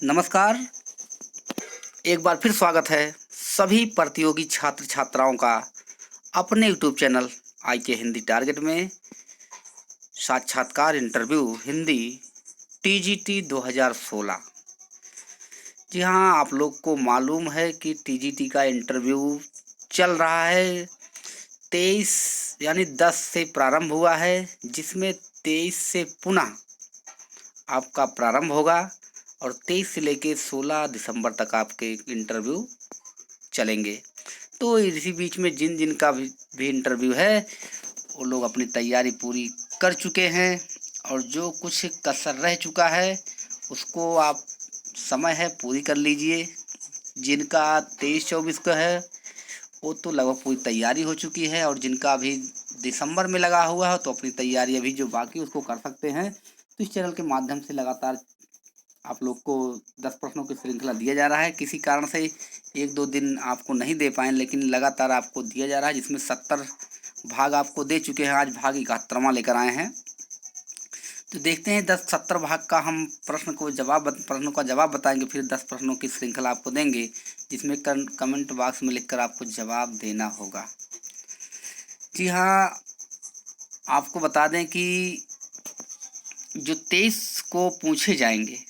नमस्कार। एक बार फिर स्वागत है सभी प्रतियोगी छात्र छात्राओं का अपने यूट्यूब चैनल आई के हिंदी टारगेट में। साक्षात्कार इंटरव्यू हिंदी टीजीटी 2016। जी हाँ, आप लोग को मालूम है कि टीजीटी का इंटरव्यू चल रहा है। 23 यानी 10 से प्रारंभ हुआ है, जिसमें 23 से पुनः आपका प्रारंभ होगा और 23 से लेके 16 दिसंबर तक आपके इंटरव्यू चलेंगे। तो इसी बीच में जिन जिन का भी इंटरव्यू है वो लोग अपनी तैयारी पूरी कर चुके हैं, और जो कुछ कसर रह चुका है उसको आप समय है पूरी कर लीजिए। जिनका 23-24 का है वो तो लगभग पूरी तैयारी हो चुकी है, और जिनका अभी दिसंबर में लगा हुआ है तो अपनी तैयारी अभी जो बाकी उसको कर सकते हैं। तो इस चैनल के माध्यम से लगातार आप लोग को 10 प्रश्नों की श्रृंखला दिया जा रहा है। किसी कारण से 1-2 दिन आपको नहीं दे पाए, लेकिन लगातार आपको दिया जा रहा है, जिसमें 70 भाग आपको दे चुके हैं। आज भाग 71वां लेकर आए हैं। तो देखते हैं 10-70 भाग का हम प्रश्नों का जवाब बताएंगे, फिर 10 प्रश्नों की श्रृंखला आपको देंगे, जिसमें कमेंट बॉक्स में लिखकर आपको जवाब देना होगा। जी हाँ, आपको बता दें कि जो 23 को पूछे जाएंगे,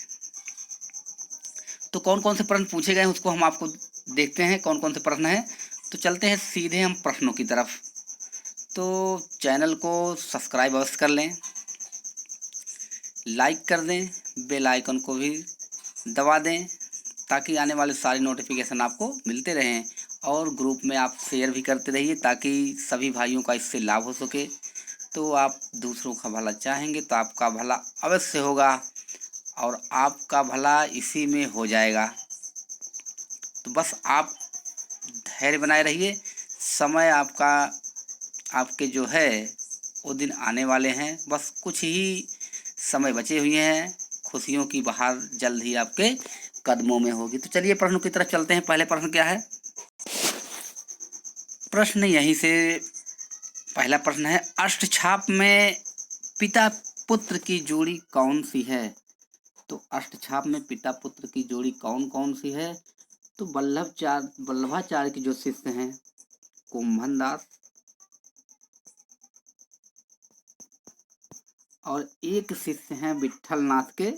तो कौन कौन से प्रश्न पूछे गए हैं उसको हम आपको देखते हैं कौन कौन से प्रश्न हैं। तो चलते हैं सीधे हम प्रश्नों की तरफ। तो चैनल को सब्सक्राइब अवश्य कर लें, लाइक कर दें, बेल आइकन को भी दबा दें, ताकि आने वाले सारे नोटिफिकेशन आपको मिलते रहें। और ग्रुप में आप शेयर भी करते रहिए, ताकि सभी भाइयों का इससे लाभ हो सके। तो आप दूसरों का भला चाहेंगे तो आपका भला अवश्य होगा, और आपका भला इसी में हो जाएगा। तो बस आप धैर्य बनाए रहिए। समय आपके जो है वो दिन आने वाले हैं। बस कुछ ही समय बचे हुए हैं। खुशियों की बहार जल्द ही आपके कदमों में होगी। तो चलिए प्रश्नों की तरफ चलते हैं। पहले प्रश्न क्या है? प्रश्न यहीं से पहला प्रश्न है, अष्टछाप में पिता पुत्र की जोड़ी कौन सी है? तो अष्टछाप में पिता पुत्र की जोड़ी कौन कौन सी है? तो वल्लभाचार्य के जो शिष्य हैं कुंभन दास, और एक शिष्य हैं विट्ठल नाथ के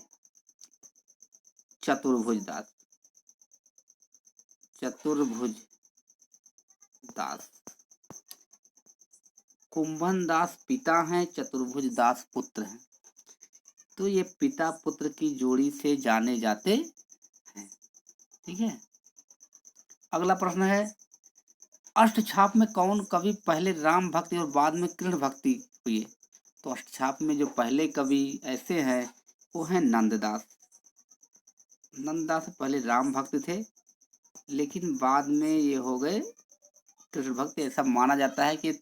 चतुर्भुज दास। कुंभन दास पिता हैं, चतुर्भुज दास पुत्र हैं। तो ये पिता पुत्र की जोड़ी से जाने जाते हैं। ठीक है। अगला प्रश्न है, अष्टछाप में कौन कवि पहले राम भक्ति और बाद में कृष्ण भक्ति हुए? तो अष्टछाप में जो पहले कवि ऐसे हैं वो हैं नंददास। नंददास पहले राम भक्त थे, लेकिन बाद में ये हो गए कृष्ण भक्त। ऐसा माना जाता है कि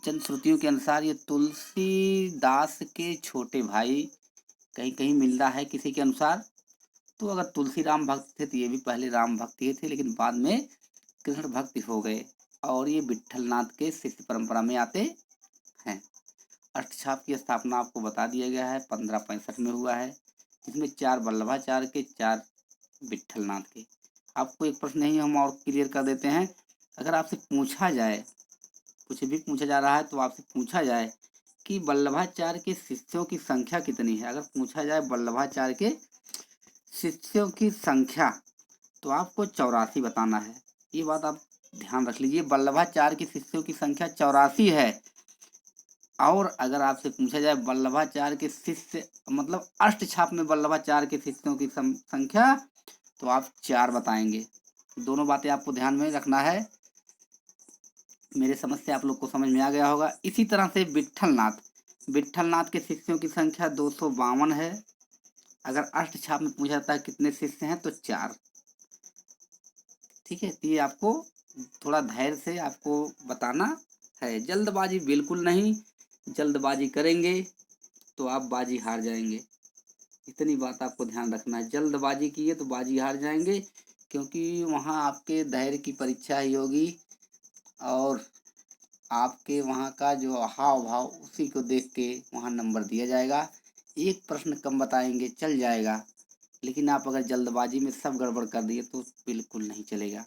चंद श्रुतियों के अनुसार ये तुलसीदास के छोटे भाई, कहीं कहीं मिलता है किसी के अनुसार। तो अगर तुलसी राम भक्त थे तो ये भी पहले राम भक्त ही थे, लेकिन बाद में कृष्ण भक्त हो गए, और ये विट्ठल नाथ के शिष्य परंपरा में आते हैं। अष्टछाप की स्थापना आपको बता दिया गया है, 1565 में हुआ है, जिसमें 4 वल्लभाचार्य के, 4 विट्ठल नाथ के। आपको एक प्रश्न नहीं हम और क्लियर कर देते हैं। अगर आपसे पूछा जाए, कुछ भी पूछा जा रहा है तो आपसे पूछा जाए कि वल्लभाचार्य के शिष्यों की संख्या कितनी है, अगर पूछा जाए वल्लभाचार्य के शिष्यों की संख्या, तो आपको 84 बताना है। ये बात आप ध्यान रख लीजिए, वल्लभाचार्य की शिष्यों की संख्या 84 है। और अगर आपसे पूछा जाए वल्लभाचार्य के शिष्य, मतलब अष्टछाप में वल्लभाचार्य के शिष्यों की संख्या, तो आप 4 बताएंगे। दोनों बातें आपको ध्यान में रखना है। मेरे समझ से आप लोग को समझ में आ गया होगा। इसी तरह से विट्ठल नाथ के शिष्यों की संख्या 252 है। अगर अष्टछाप में पूछा जाता है कितने शिष्य हैं, तो 4। ठीक है। तो ये आपको थोड़ा धैर्य से आपको बताना है, जल्दबाजी बिल्कुल नहीं। जल्दबाजी करेंगे तो आप बाजी हार जाएंगे। इतनी बात आपको ध्यान रखना है। जल्दबाजी किए तो बाजी हार जाएंगे, क्योंकि वहाँ आपके धैर्य की परीक्षा ही होगी, और आपके वहाँ का जो हाव भाव उसी को देख के वहाँ नंबर दिया जाएगा। एक प्रश्न कम बताएंगे चल जाएगा, लेकिन आप अगर जल्दबाजी में सब गड़बड़ कर दिए तो बिल्कुल नहीं चलेगा।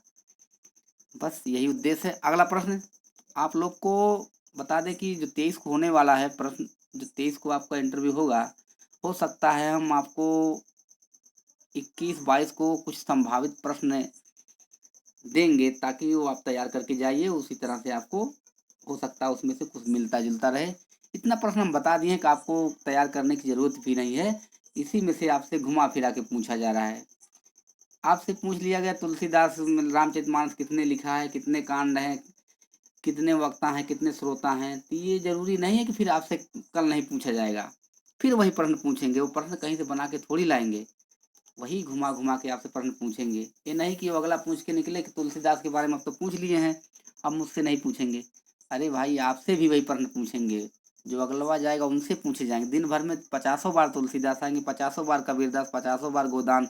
बस यही उद्देश्य है। अगला प्रश्न आप लोग को बता दें कि जो 23 को होने वाला है प्रश्न, जो 23 को आपका इंटरव्यू होगा, हो सकता है हम आपको 21-22 को कुछ संभावित प्रश्न देंगे ताकि वो आप तैयार करके जाइए, उसी तरह से आपको हो सकता है उसमें से कुछ मिलता जुलता रहे। इतना प्रश्न हम बता दिए कि आपको तैयार करने की ज़रूरत भी नहीं है, इसी में से आपसे घुमा फिरा के पूछा जा रहा है। आपसे पूछ लिया गया तुलसीदास रामचरितमानस कितने लिखा है, कितने कांड हैं, कितने वक्ता हैं, कितने श्रोता हैं, तो ये जरूरी नहीं है कि फिर आपसे कल नहीं पूछा जाएगा, फिर वही प्रश्न पूछेंगे। वो प्रश्न कहीं से बना के थोड़ी लाएंगे, वही घुमा घुमा के आपसे प्रश्न पूछेंगे। ये नहीं कि वो अगला पूछ के निकले कि तुलसीदास के बारे में अब तो पूछ लिए हैं, अब मुझसे नहीं पूछेंगे। अरे भाई, आपसे भी वही प्रश्न पूछेंगे, जो अगलवा जाएगा उनसे पूछे जाएंगे। दिन भर में 50 बार तुलसीदास आएंगे, 50 बार कबीरदास, 50 बार गोदान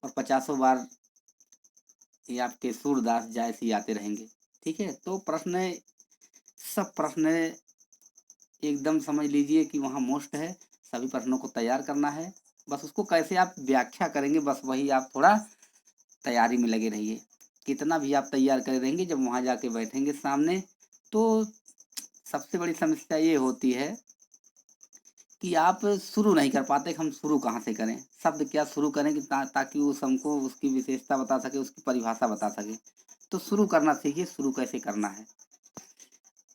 और 50 बार ये आपके सूरदास जैसे ही आते रहेंगे। ठीक है, तो प्रश्न, सब प्रश्न एकदम समझ लीजिए कि वहाँ मोस्ट है, सभी प्रश्नों को तैयार करना है। बस उसको कैसे आप व्याख्या करेंगे, बस वही आप थोड़ा तैयारी में लगे रहिए। कितना भी आप तैयार करे रहेंगे, जब वहाँ जाके बैठेंगे सामने, तो सबसे बड़ी समस्या ये होती है कि आप शुरू नहीं कर पाते कि हम शुरू कहाँ से करें, शब्द क्या शुरू करें कि ताकि वो हमको उसकी विशेषता बता सके, उसकी परिभाषा बता सके। तो शुरू करना सीखिए, शुरू कैसे करना है।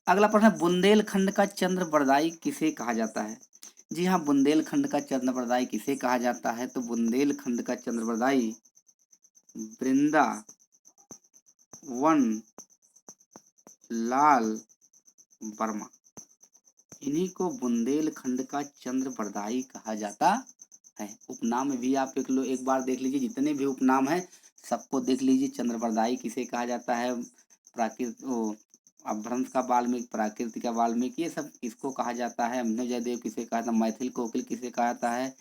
अगला प्रश्न है, बुंदेलखंड का चंद्रबरदाई किसे कहा जाता है? जी हाँ, बुंदेलखंड का चंद्रबरदाई किसे कहा जाता है? तो बुंदेलखंड का चंद्रबरदाई वृंदावन लाल वर्मा, इन्हीं को बुंदेलखंड का चंद्रबरदाई कहा जाता है। उपनाम में भी आप एक बार देख लीजिए, जितने भी उपनाम हैं सबको देख लीजिए। चंद्रबरदाई किसे कहा जाता है? प्राकृत अपभ्रंश का वाल्मीकि, प्राकृतिक का वाल्मीकि, ये सब किसको कहा जाता है? अभिनव जयदेव किसे कहा जाता है? मैथिल कोकिल किसे कहा जाता है?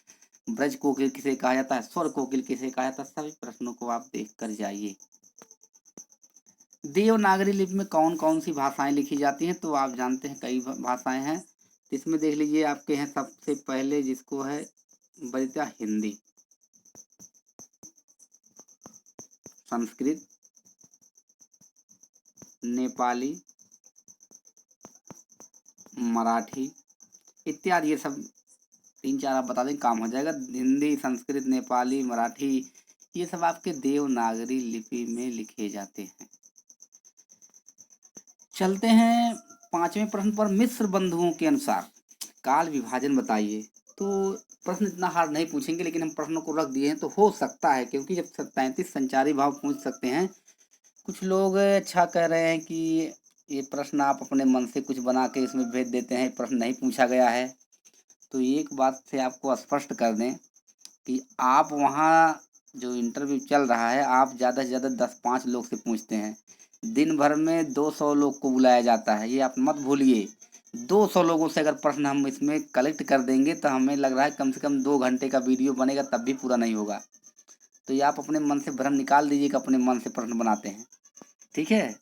ब्रज कोकिल किसे कहा जाता है? स्वर कोकिल किसे कहा जाता है? सभी प्रश्नों को आप देख कर जाइए। देवनागरी लिपि में कौन कौन सी भाषाएं लिखी जाती हैं? तो आप जानते हैं कई भाषाएं हैं। इसमें देख लीजिए, आपके हैं सबसे पहले जिसको है वैदिक हिंदी, संस्कृत, नेपाली, मराठी इत्यादि। ये सब 3-4 आप बता दें, काम हो जाएगा। हिंदी, संस्कृत, नेपाली, मराठी, ये सब आपके देवनागरी लिपि में लिखे जाते हैं। चलते हैं 5वें प्रश्न पर। मिस्र बंधुओं के अनुसार काल विभाजन बताइए। तो प्रश्न इतना हार्ड नहीं पूछेंगे, लेकिन हम प्रश्नों को रख दिए हैं तो हो सकता है, क्योंकि जब 33 संचारी भाव पूछ सकते हैं। कुछ लोग अच्छा कह रहे हैं कि ये प्रश्न आप अपने मन से कुछ बना के इसमें भेज देते हैं, प्रश्न नहीं पूछा गया है। तो एक बात से आपको स्पष्ट कर दें कि आप वहाँ जो इंटरव्यू चल रहा है, आप ज़्यादा से ज़्यादा 10-5 लोग से पूछते हैं। दिन भर में 200 लोग को बुलाया जाता है, ये आप मत भूलिए। 200 लोगों से अगर प्रश्न हम इसमें कलेक्ट कर देंगे तो हमें लग रहा है कम से कम 2 घंटे का वीडियो बनेगा, तब भी पूरा नहीं होगा। तो ये आप अपने मन से भ्रम निकाल दीजिए कि अपने मन से प्रश्न बनाते हैं। ठीक है,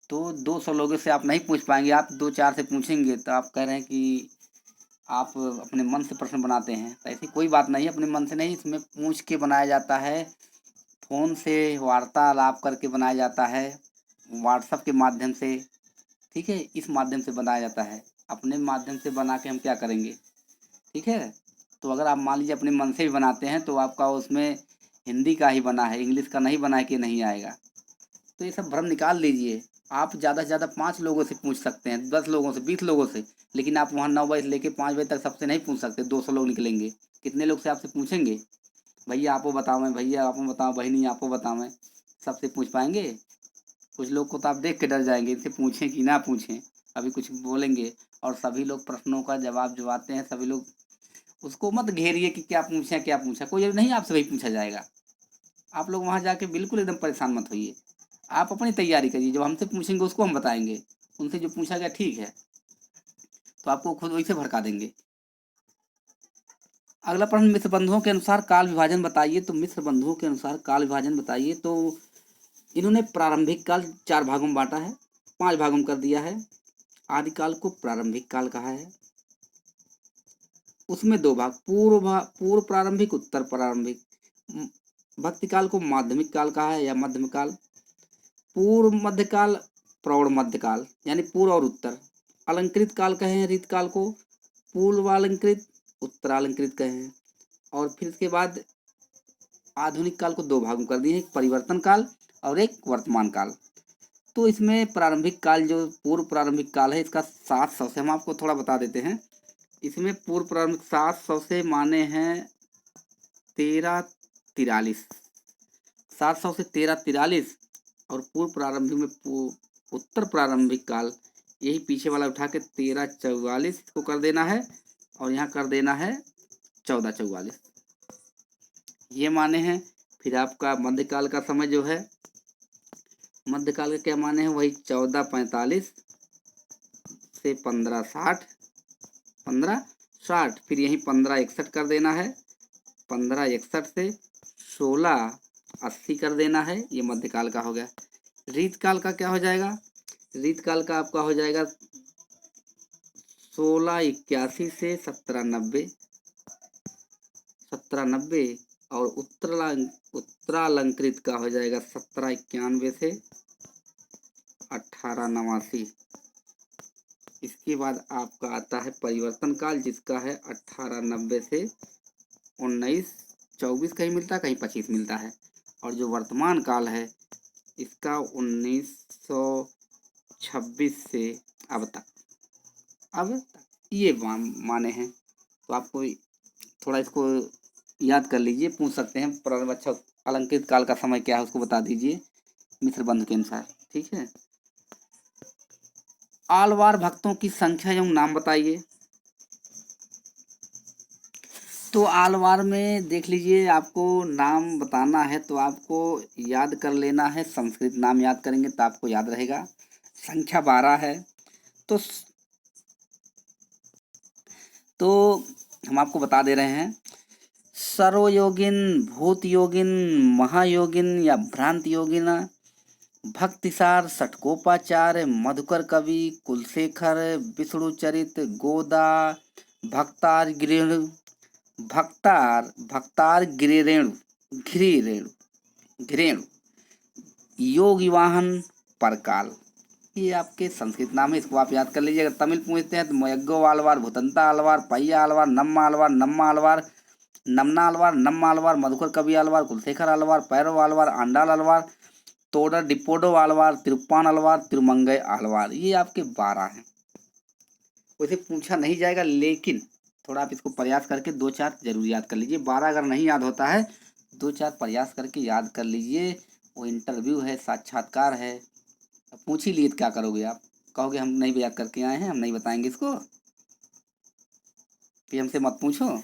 तो 200 लोगों से आप नहीं पूछ पाएंगे। आप 2-4 से पूछेंगे तो आप कह रहे हैं कि आप अपने मन से प्रश्न बनाते हैं, तो ऐसी कोई बात नहीं है। अपने मन से नहीं, इसमें पूछ के बनाया जाता है, फ़ोन से वार्तालाप करके बनाया जाता है, व्हाट्सएप के माध्यम से। ठीक है, इस माध्यम से बनाया जाता है। अपने माध्यम से बना के हम क्या करेंगे? ठीक है, तो अगर आप मान लीजिए अपने मन से भी बनाते हैं तो आपका उसमें हिंदी का ही बना है, इंग्लिश का नहीं बना है कि नहीं आएगा। तो ये सब भ्रम निकाल लीजिए। आप ज़्यादा से ज़्यादा 5 लोगों से पूछ सकते हैं, 10 लोगों से, 20 लोगों से, लेकिन आप वहाँ 9 बजे से लेके 5 बजे तक सबसे नहीं पूछ सकते। 200 लोग निकलेंगे, कितने लोग से आपसे पूछेंगे? भैया आपको बताओ, भैया आपको बताओ, बहनी आपको बताओ, सबसे पूछ पाएंगे? कुछ लोग को तो आप देख के डर जाएंगे, इनसे पूछें कि ना पूछें, अभी कुछ बोलेंगे। और सभी लोग प्रश्नों का जवाब जो आते हैं, सभी लोग उसको मत घेरिए कि क्या पूछा क्या पूछा, कोई नहीं आपसे वही पूछा जाएगा। आप लोग वहाँ जाके बिल्कुल एकदम परेशान मत होइए। आप अपनी तैयारी करिए, जो हमसे पूछेंगे उसको हम बताएंगे, उनसे जो पूछा गया ठीक है तो आपको खुद वही से भड़का देंगे। अगला प्रश्न, मिस्र बंधुओं के अनुसार काल विभाजन बताइए। तो मिस्र बंधुओं के अनुसार काल विभाजन बताइए। तो इन्होंने प्रारंभिक काल 4 भागों में बांटा है, 5 भागों में कर दिया है। आदिकाल को प्रारंभिक काल कहा है, उसमें 2 भाग, पूर्व प्रारंभिक, उत्तर प्रारंभिक। भक्ति काल को माध्यमिक काल कहा है या मध्यमकाल। पूर्व मध्यकाल, प्रौढ़ मध्यकाल यानी पूर्व और उत्तर। अलंकृत काल कहे हैं रीत काल को, पूर्वालंकृत, उत्तरालंकृत कहे हैं। और फिर इसके बाद आधुनिक काल को दो भागों कर दिए, एक परिवर्तन काल और एक वर्तमान काल। तो इसमें प्रारंभिक काल जो पूर्व प्रारंभिक काल है इसका 700 से, हम आपको थोड़ा बता देते हैं। इसमें पूर्व प्रारंभिक 700 से माने हैं 1343, 700 से 1343। और पूर्व प्रारंभिक में उत्तर प्रारंभिक काल यही पीछे वाला उठा के 1344 को कर देना है और यहाँ कर देना है 1444, ये माने हैं। फिर आपका मध्यकाल का समय जो है, मध्यकाल के क्या माने हैं, वही 1445 से 1560, 1560। फिर यही 1561 कर देना है, 1561 से 1680 कर देना है, ये मध्यकाल का हो गया। रीत काल का क्या हो जाएगा, रीत काल का आपका हो जाएगा 1681 से 1790, 1790। और उत्तरालंकृत का हो जाएगा 1791 से 1889। इसके बाद आपका आता है परिवर्तन काल जिसका है 1890 से 1924, कहीं मिलता है कहीं 25 मिलता है। और जो वर्तमान काल है इसका 1926 से अब तक, ये माने हैं। तो आपको थोड़ा इसको याद कर लीजिए, पूछ सकते हैं प्रारंभ, अच्छा अलंकृत काल का समय क्या है उसको बता दीजिए मिश्र बंधु के अनुसार, ठीक है। आलवार भक्तों की संख्या एवं नाम बताइए। तो आलवार में देख लीजिए, आपको नाम बताना है तो आपको याद कर लेना है, संस्कृत नाम याद करेंगे तो आपको याद रहेगा। संख्या 12 है। तो हम आपको बता दे रहे हैं, सर्वयोगिन, भूत योगिन, महायोगिन या भ्रांत योगिन, भक्तिसार, षटकोपाचार्य, मधुकर कवि, कुलशेखर, विष्णु चरित, गोदा, भक्तार गिरेणु, भक्तार गिरेणु, घिरेणु, योगी वाहन, परकाल, ये आपके संस्कृत नाम है, इसको आप याद कर लीजिए। अगर तमिल पूछते हैं तो मयग्गो आलवार, भूतंता आलवार, पैया आलवार, नम्मा आलवार, नम्मा आलवार, नमना आलवार, नम्मा आलवार, मधुकर कवि आलवार, कुलशेखर आलवार, पैरव आलवार, आंडाल आलवार, तोडर डिपोडो आलवार, तिरुप्पान आलवार, तिरुमंगई आलवार, ये आपके 12 हैं। वैसे पूछा नहीं जाएगा लेकिन थोड़ा आप इसको प्रयास करके 2-4 जरूर याद कर लीजिए। 12 अगर नहीं याद होता है 2-4 प्रयास करके याद कर लीजिए। वो इंटरव्यू है, साक्षात्कार है, पूछ ही लिए तो क्या करोगे आप, कहोगे हम नहीं याद करके आए हैं, हम नहीं बताएंगे इसको, कि हमसे मत पूछो,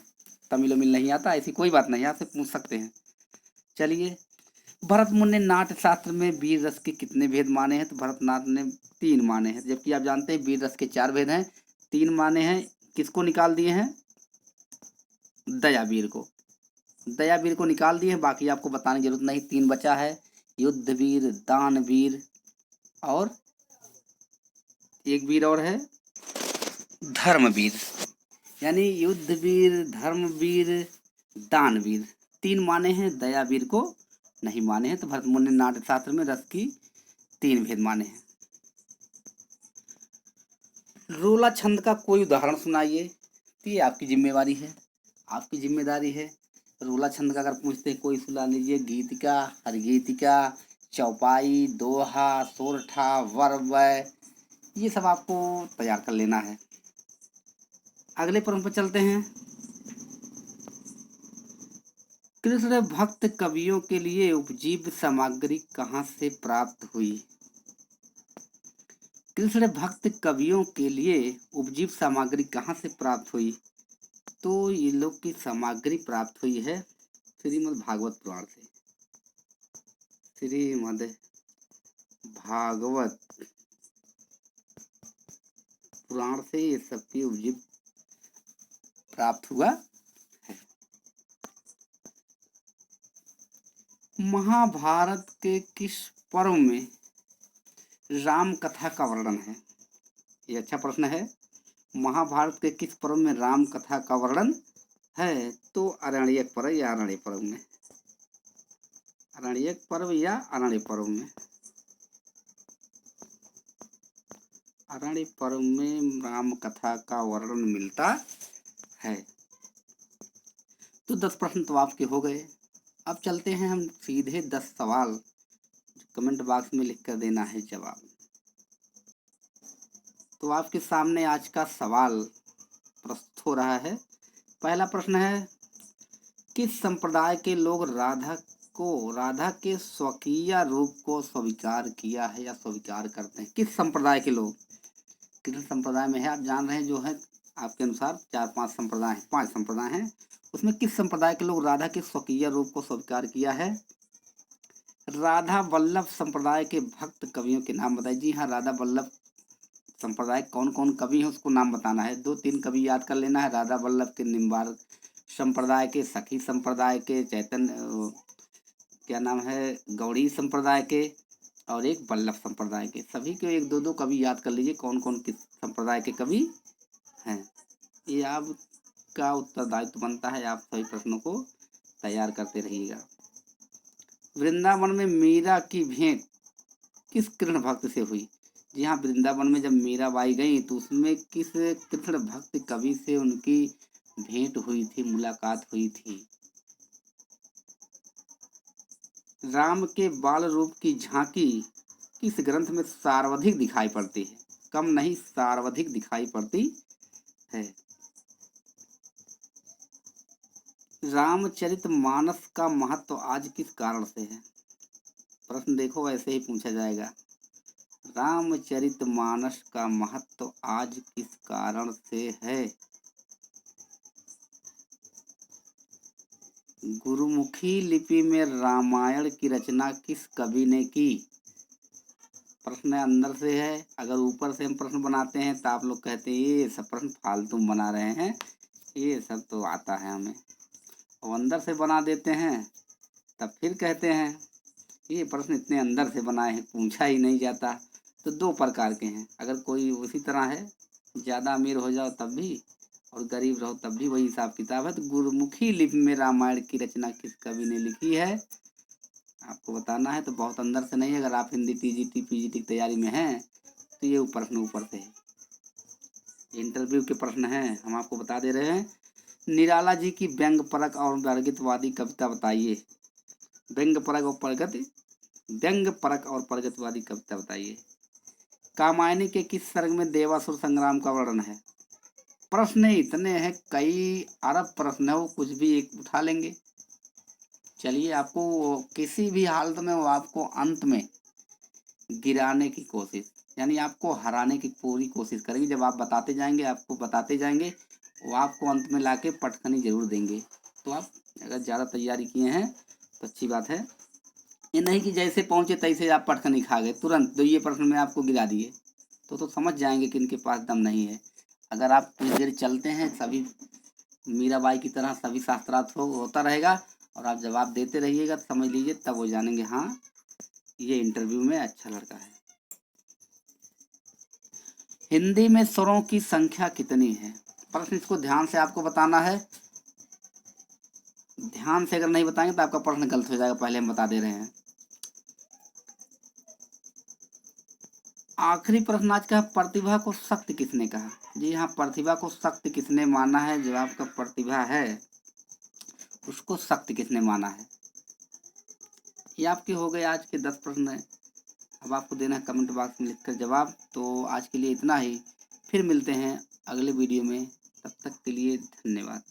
तमिल वमिल नहीं आता, ऐसी कोई बात नहीं, आपसे पूछ सकते हैं। चलिए, भरत मुनि ने नाट्य शास्त्र में वीर रस के कितने भेद माने हैं, तो भरतनाथ ने 3 माने हैं, जबकि आप जानते हैं वीर रस के 4 भेद हैं, 3 माने हैं। किसको निकाल दिए हैं, दयावीर को, दयावीर को निकाल दिए हैं, बाकी आपको बताने की जरूरत नहीं। 3 बचा है, युद्धवीर, दानवीर और एक वीर और है धर्मवीर, यानी युद्धवीर, धर्मवीर, दानवीर, 3 माने हैं, दयावीर को नहीं माने हैं। तो भरत मुनि ने नाट्य शास्त्र में रस की 3 भेद माने हैं। रोला छंद का कोई उदाहरण सुनाइए, तो ये आपकी जिम्मेवारी है, आपकी जिम्मेदारी है। रोला छंद का अगर पूछते हैं कोई सुना लीजिए, गीतिका, हरगीतिका, चौपाई, दोहा, सोरठा, वरवय, ये सब आपको तैयार कर लेना है। अगले प्रश्न पर चलते हैं। कृष्ण भक्त कवियों के लिए उपजीव्य सामग्री कहाँ से प्राप्त हुई। कृष्ण भक्त कवियों के लिए उपजीव्य सामग्री कहाँ से प्राप्त हुई, तो ये लोग की सामग्री प्राप्त हुई है श्रीमद् भागवत पुराण से। श्रीमद् भागवत पुराण से ये सबकी उपजीव्य प्राप्त हुआ है। महाभारत के किस पर्व में राम कथा का वर्णन है, ये अच्छा प्रश्न है। महाभारत के किस पर्व में राम कथा का वर्णन है, तो आरण्यक पर्व या आरण्य पर्व में। आरण्यक पर्व या आरण्य पर्व में? आरण्य पर्व में राम कथा का वर्णन मिलता है। तो 10 प्रश्न तो आपके हो गए। अब चलते हैं हम सीधे 10 सवाल, कमेंट बॉक्स में लिख कर देना है जवाब। तो आपके सामने आज का सवाल प्रस्तुत हो रहा है। पहला प्रश्न है, किस संप्रदाय के लोग राधा के स्वकीय रूप को स्वीकार किया है या स्वीकार करते हैं? किस संप्रदाय के लोग? किस संप्रदाय में है आप जान रहे हैं, जो है आपके अनुसार 4-5 संप्रदाय हैं, 5 संप्रदाय हैं, उसमें किस संप्रदाय के लोग राधा के स्वकीय रूप को स्वीकार किया है? राधा वल्लभ संप्रदाय के भक्त कवियों के नाम बताइए। जी हाँ, राधा वल्लभ संप्रदाय कौन कौन कवि हैं उसको नाम बताना है। 2-3 कवि याद कर लेना है। राधा वल्लभ के निम्बार्क संप्रदाय के, सखी संप्रदाय के, चैतन्य क्या नाम है, गौड़ी संप्रदाय के, और एक वल्लभ संप्रदाय के। सभी के 1-2 कवि याद कर लीजिए, कौन कौन किस संप्रदाय के कवि हैं। ये आपका उत्तरदायित्व बनता है, आप सभी प्रश्नों को तैयार करते रहिएगा। वृंदावन में मीरा की भेंट किस कृष्ण भक्त से हुई? जी हाँ, वृंदावन में जब मीराबाई गई तो उसमें किस कृष्ण भक्त कवि से उनकी भेंट हुई थी, मुलाकात हुई थी? राम के बाल रूप की झांकी किस ग्रंथ में सर्वाधिक दिखाई पड़ती है? कम नहीं, सर्वाधिक दिखाई पड़ती है। रामचरितमानस का महत्व आज किस कारण से है? प्रश्न देखो ऐसे ही पूछा जाएगा। रामचरितमानस का महत्व आज किस कारण से है? गुरुमुखी लिपि में रामायण की रचना किस कवि ने की? प्रश्न अंदर से है, अगर ऊपर से हम प्रश्न बनाते हैं तो आप लोग कहते हैं ये सब प्रश्न फालतू बना रहे हैं, ये सब तो आता है हमें, और अंदर से बना देते हैं तब फिर कहते हैं ये प्रश्न इतने अंदर से बनाए हैं, पूछा ही नहीं जाता। तो 2 प्रकार के हैं, अगर कोई उसी तरह है, ज़्यादा अमीर हो जाओ तब भी और गरीब रहो तब भी वही हिसाब किताब है। तो गुरुमुखी लिपि में रामायण की रचना किस कवि ने लिखी है आपको बताना है। तो बहुत अंदर से नहीं है, अगर आप हिंदी टीजीटी पीजीटी की तैयारी में हैं तो ये प्रश्न ऊपर से है, इंटरव्यू के प्रश्न हैं, हम आपको बता दे रहे हैं। निराला जी की व्यंग्यपरक और प्रगतिवादी कविता बताइए। व्यंग्यपरक और प्रगतिवादी कविता बताइए। कामायनी के किस सर्ग में देवासुर संग्राम का वर्णन है? प्रश्न इतने हैं, कई अरब प्रश्न है, वो कुछ भी एक उठा लेंगे। चलिए, आपको किसी भी हालत में वो आपको अंत में गिराने की कोशिश, यानी आपको हराने की पूरी कोशिश करेंगे। जब आप बताते जाएंगे, आपको बताते जाएंगे, वो आपको अंत में लाके पटखनी जरूर देंगे। तो आप अगर ज़्यादा तैयारी किए हैं तो अच्छी बात है, ये नहीं कि जैसे पहुँचे तैसे आप पटखनी खा गए तुरंत, तो ये प्रश्न में आपको गिरा दिए, तो समझ जाएंगे कि इनके पास दम नहीं है। अगर आप कुछ देर चलते हैं, सभी मीराबाई की तरह सभी शास्त्रार्थ होता रहेगा और आप जवाब देते रहिएगा, तो समझ लीजिए तब वो जानेंगे हाँ ये इंटरव्यू में अच्छा लड़का है। हिंदी में स्वरों की संख्या कितनी है? प्रश्न इसको ध्यान से आपको बताना है, ध्यान से अगर नहीं बताएंगे तो आपका प्रश्न गलत हो जाएगा, पहले हम बता दे रहे हैं। आखिरी प्रश्न आज का, प्रतिभा को शक्ति किसने कहा? जी हाँ, प्रतिभा को शक्ति किसने माना है? जो आपका प्रतिभा है उसको शक्ति किसने माना है? ये आपके हो गए आज के 10 प्रश्न है। अब आपको देना है कमेंट बॉक्स में लिखकर जवाब। तो आज के लिए इतना ही, फिर मिलते हैं अगले वीडियो में, तब तक के लिए धन्यवाद।